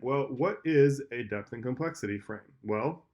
Well, what is a depth and complexity frame? Well,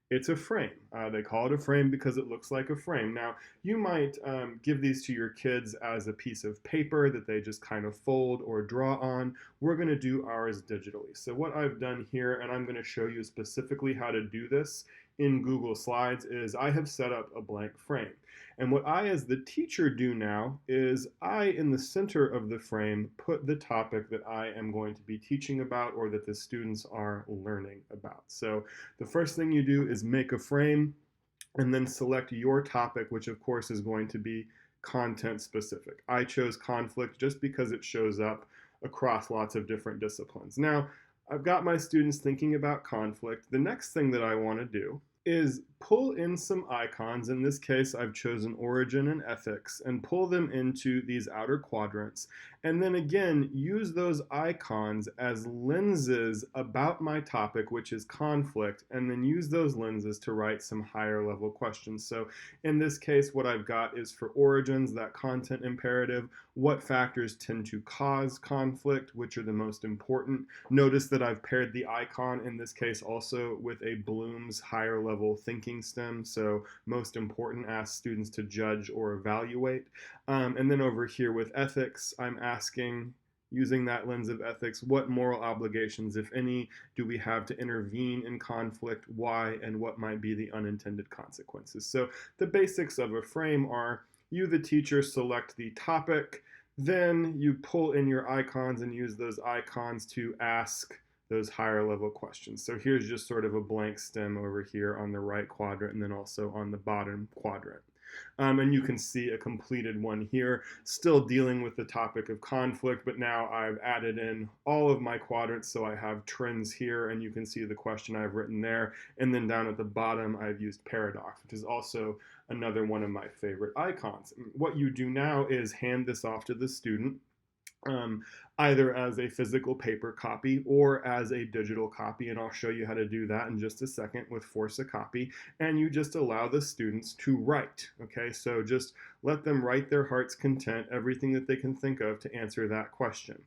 it's a frame. They call it a frame because it looks like a frame. Now, you might give these to your kids as a piece of paper that they just kind of fold or draw on. We're going to do ours digitally. So what I've done here, and I'm going to show you specifically how to do this in Google Slides, is I have set up a blank frame. And what I, as the teacher, do now is I, in the center of the frame, put the topic that I am going to be teaching about or that the students are learning about. So the first thing you do is make a frame and then select your topic, which of course is going to be content specific. I chose conflict just because it shows up across lots of different disciplines. Now, I've got my students thinking about conflict. The next thing that I want to do is pull in some icons. In this case, I've chosen origin and ethics, and pull them into these outer quadrants. And then again, use those icons as lenses about my topic, which is conflict, and then use those lenses to write some higher level questions. So in this case, what I've got is for origins, that content imperative, what factors tend to cause conflict, which are the most important. Notice that I've paired the icon in this case also with a Bloom's higher level thinking stem, so most important, ask students to judge or evaluate. And then over here with ethics, I'm asking, using that lens of ethics, what moral obligations, if any, do we have to intervene in conflict, why, and what might be the unintended consequences. So the basics of a frame are you, the teacher, select the topic, then you pull in your icons and use those icons to ask those higher level questions. So here's just sort of a blank stem over here on the right quadrant and then also on the bottom quadrant. And you can see a completed one here, still dealing with the topic of conflict, but now I've added in all of my quadrants, so I have trends here, and you can see the question I've written there. And then down at the bottom, I've used paradox, which is also another one of my favorite icons. What you do now is hand this off to the student, um, either as a physical paper copy or as a digital copy, and I'll show you how to do that in just a second with Force a Copy, and you just allow the students to write, okay? So just let them write their heart's content, everything that they can think of to answer that question.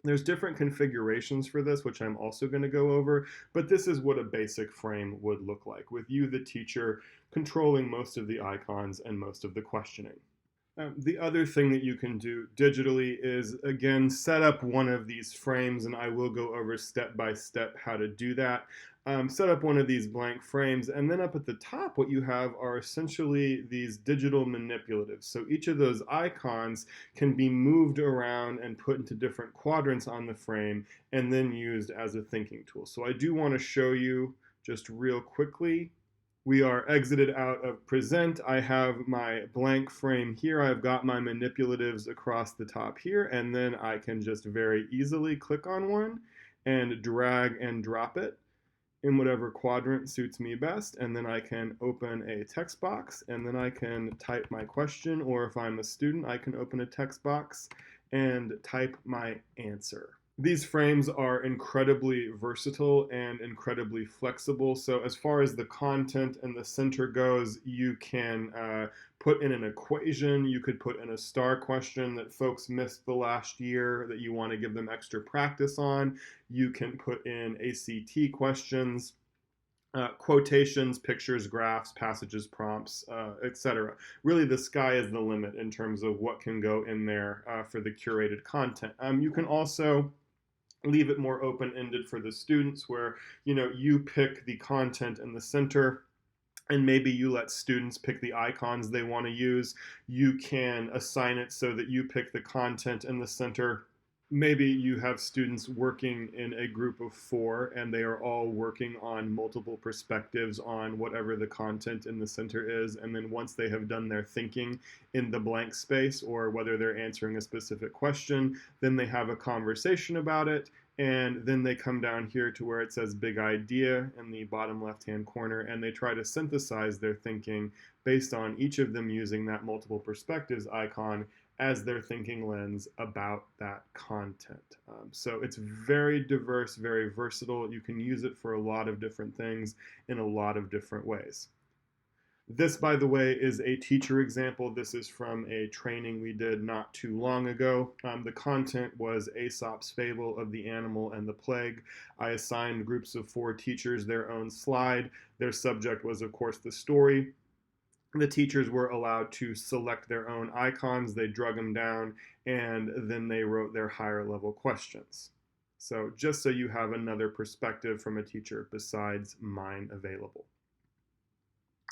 There's different configurations for this, which I'm also going to go over, but this is what a basic frame would look like, with you, the teacher, controlling most of the icons and most of the questioning. The other thing that you can do digitally is, again, set up one of these frames, and I will go over step by step how to do that. Set up one of these blank frames, and then up at the top, what you have are essentially these digital manipulatives. So each of those icons can be moved around and put into different quadrants on the frame, and then used as a thinking tool. So I do want to show you just real quickly. We are exited out of present. I have my blank frame here. I've got my manipulatives across the top here, and then I can just very easily click on one and drag and drop it in whatever quadrant suits me best, and then I can open a text box, and then I can type my question, or if I'm a student, I can open a text box and type my answer. These frames are incredibly versatile and incredibly flexible. So as far as the content and the center goes, you can put in an equation. You could put in a star question that folks missed the last year that you want to give them extra practice on. You can put in ACT questions. Quotations, pictures, graphs, passages, prompts, etc. Really, the sky is the limit in terms of what can go in there for the curated content. You can also leave it more open-ended for the students, where you pick the content in the center, and maybe you let students pick the icons they want to use. You can assign it so that you pick the content in the center. Maybe you have students working in a group of 4, and they are all working on multiple perspectives on whatever the content in the center is, and then once they have done their thinking in the blank space, or whether they're answering a specific question, then they have a conversation about it, and then they come down here to where it says big idea in the bottom left hand corner, and they try to synthesize their thinking based on each of them using that multiple perspectives icon as their thinking lens about that content. So it's very diverse, very versatile. You can use it for a lot of different things in a lot of different ways. This, by the way, is a teacher example. This is from a training we did not too long ago. The content was Aesop's Fable of the Animal and the Plague. I assigned groups of 4 teachers their own slide. Their subject was, of course, the story. The teachers were allowed to select their own icons. They drug them down, and then they wrote their higher level questions. So just so you have another perspective from a teacher besides mine available.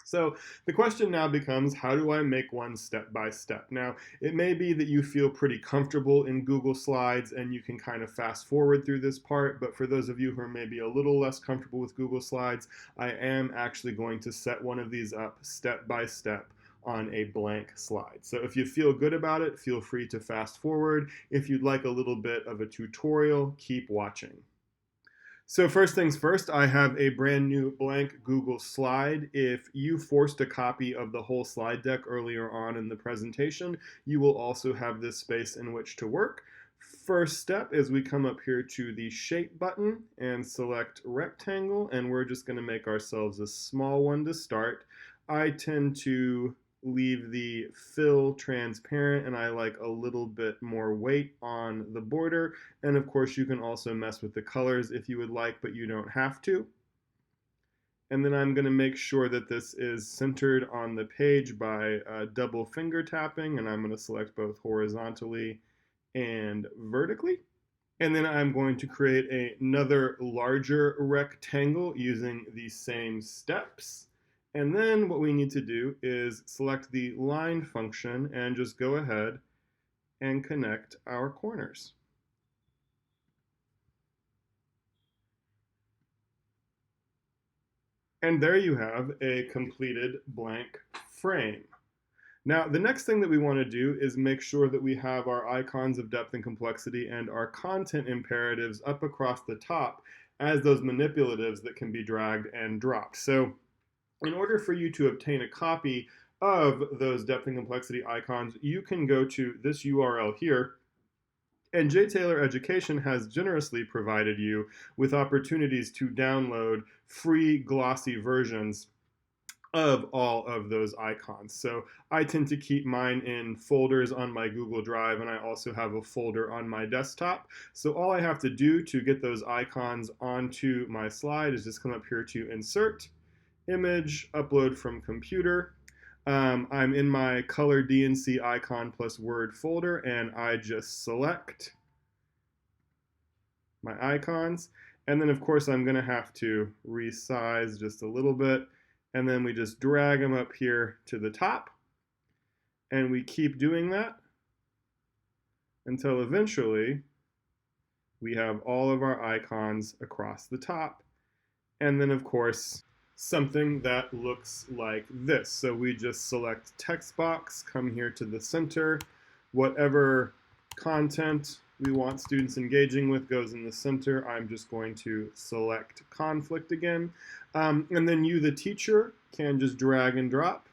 So the question now becomes, how do I make one step by step? Now, it may be that you feel pretty comfortable in Google Slides and you can kind of fast forward through this part, but for those of you who are maybe a little less comfortable with Google Slides, I am actually going to set one of these up step by step on a blank slide. So if you feel good about it, feel free to fast forward. If you'd like a little bit of a tutorial, keep watching. So first things first, I have a brand new blank Google slide. If you forced a copy of the whole slide deck earlier on in the presentation, you will also have this space in which to work. First step is we come up here to the shape button and select rectangle, and we're just going to make ourselves a small one to start. I tend to leave the fill transparent, and I like a little bit more weight on the border. And of course you can also mess with the colors if you would like, but you don't have to. And then I'm going to make sure that this is centered on the page by double finger tapping, and I'm going to select both horizontally and vertically. And then I'm going to create another larger rectangle using the same steps. And then what we need to do is select the line function and just go ahead and connect our corners. And there you have a completed blank frame. Now, the next thing that we want to do is make sure that we have our icons of depth and complexity and our content imperatives up across the top as those manipulatives that can be dragged and dropped. So in order for you to obtain a copy of those depth and complexity icons, you can go to this URL here, and J. Taylor Education has generously provided you with opportunities to download free glossy versions of all of those icons. So I tend to keep mine in folders on my Google Drive, and I also have a folder on my desktop. So all I have to do to get those icons onto my slide is just come up here to Insert, Image, Upload from Computer. I'm in my Color DNC icon plus Word folder, and I just select my icons. And then of course I'm going to have to resize just a little bit, and then we just drag them up here to the top, and we keep doing that until eventually we have all of our icons across the top. And then of course something that looks like this. So we just select text box, come here to the center, whatever content we want students engaging with goes in the center. I'm just going to select conflict again. And then you, the teacher, can just drag and drop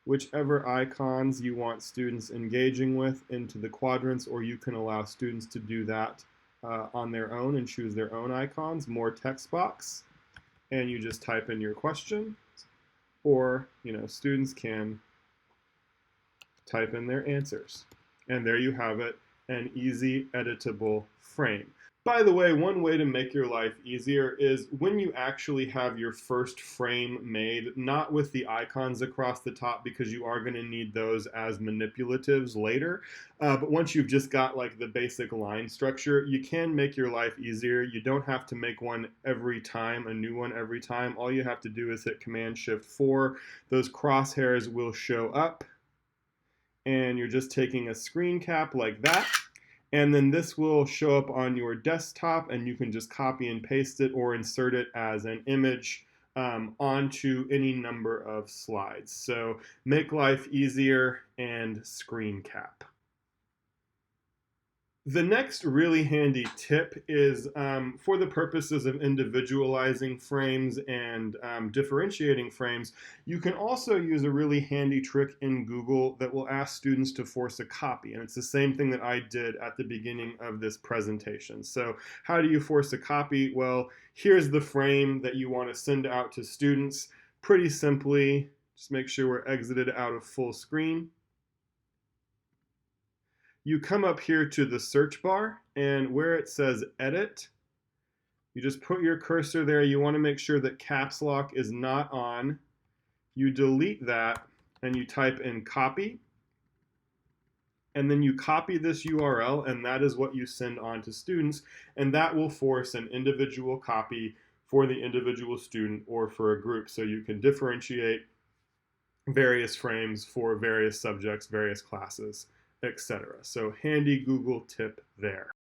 whichever icons you want students engaging with into the quadrants, or you can allow students to do that on their own and choose their own icons. More text box, and you just type in your question, or students can type in their answers. And there you have it, an easy editable frame. By the way, one way to make your life easier is when you actually have your first frame made, not with the icons across the top, because you are going to need those as manipulatives later. But once you've just got like the basic line structure, you can make your life easier. You don't have to make one every time, a new one every time. All you have to do is hit Command-Shift-4. Those crosshairs will show up, and you're just taking a screen cap like that. And then this will show up on your desktop, and you can just copy and paste it or insert it as an image onto any number of slides. So make life easier and screen cap. The next really handy tip is for the purposes of individualizing frames and differentiating frames, you can also use a really handy trick in Google that will ask students to force a copy. And it's the same thing that I did at the beginning of this presentation. So how do you force a copy? Well, here's the frame that you want to send out to students. Pretty simply, Just make sure we're exited out of full screen. You come up here to the search bar, and where it says edit, you just put your cursor there. You want to make sure that caps lock is not on. You delete that and you type in copy, and then you copy this URL, and that is what you send on to students, and that will force an individual copy for the individual student or for a group, so you can differentiate various frames for various subjects, various classes, etc. So handy Google tip there.